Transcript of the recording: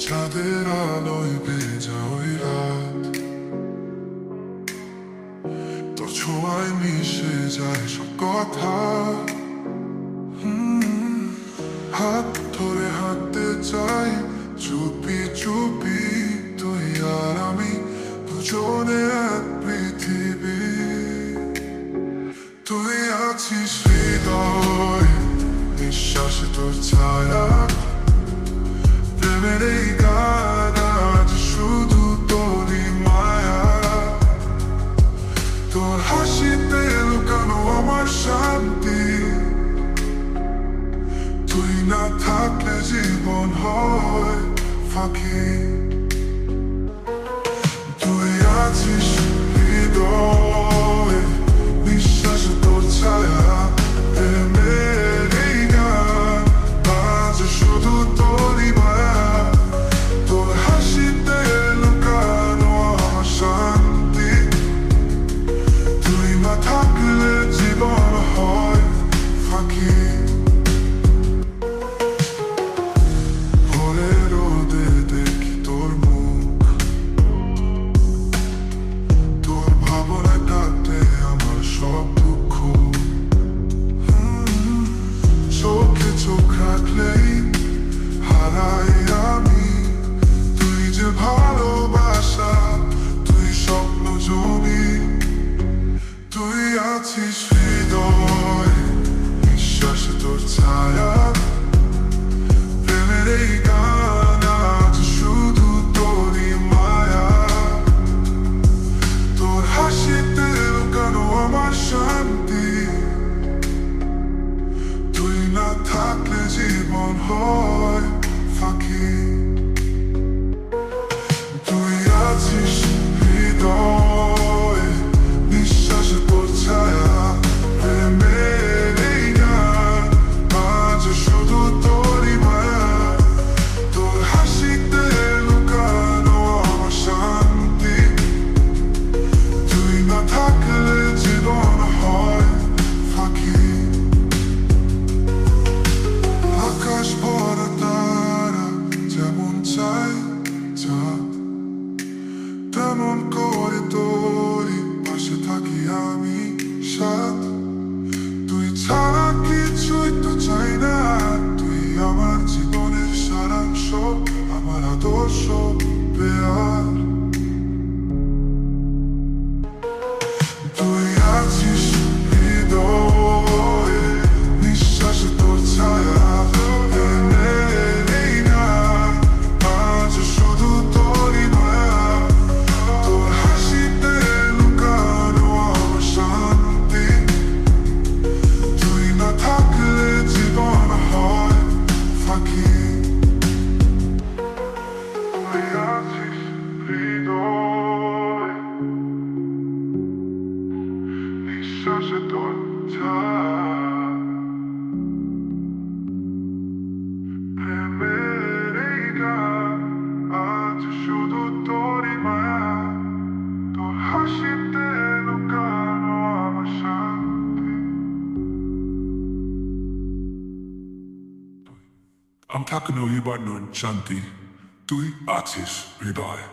চাঁদের আলোয় ভেজা ওই রাত, তোর ছোঁয়ায় মিশে যায় সব কথা। হাত ধরে হাঁটতে চাই চুপি চুপি, তুই আর আমি দুজনে এক পৃথিবী। তুই আছিস হৃদয়, নিঃশ্বাসে তোর ছায়া, প্রেমের এই গান আজ শুধু তোরই মায়া। তোর হাসিতে লুকানো আমার শান্তি, তুই না থাকলে জীবন হয় ফাঁকি। তুই আছিস হৃদয়ে, নিঃশ্বাসে তোর ছায়া, প্রেমের এই গান আজ শুধু তোরই মায়া। তোর হাসিতে লুকানো আমার শান্তি, তুই না থাকলে জীবন হয় ফাঁকি। হারাই আমি, তুই যে ভালোবাসা, তুই স্বপ্ন জমি। তুই আছিস হৃদয়, নিঃশ্বাসে তোর ছায়া, প্রেমের এই গান আজ শুধু তোরই মায়া। তোর হাসিতে লুকানো আমার শান্তি, তুই না থাকলে জীবন হয় ফাঁকি। তুই আছিস হৃদয়ে, নিঃশ্বাসে তোর ছায়া, প্রেমের এই গান আজ শুধু তোরই মায়া। তোর হাসিতে লুকানো আমার শান্তি, তুই না থাকলে জীবন হয় ফাঁকি। আকাশ ভরা তারা, যেমন চাই চাঁদ, তেমন করে তোরই পাশে থাকি আমি সাথ। তুই ছাড়া কিছুই তো চাই না, তুই আমার জীবনের সারাংশ, আমার আদর্শ পেয়ার। তুই আছিস হৃদয়ে, নিঃশ্বাসে তোর ছায়া, প্রেমের এই গান আজ শুধু তোরই মায়া। তোর হাসিতে লুকানো আমার শান্তি, তুই না থাকলে জীবন হয় ফাঁকি। তুই আছিস হৃদয়ে, নিঃশ্বাসে তোর ছায়া, প্রেমের এই গান আজ শুধু তোরই মায়া। তোর হাসিতে লুকানো আমার শান্তি। I'm talking to you about Shanti. তুই আছিস হৃদয়।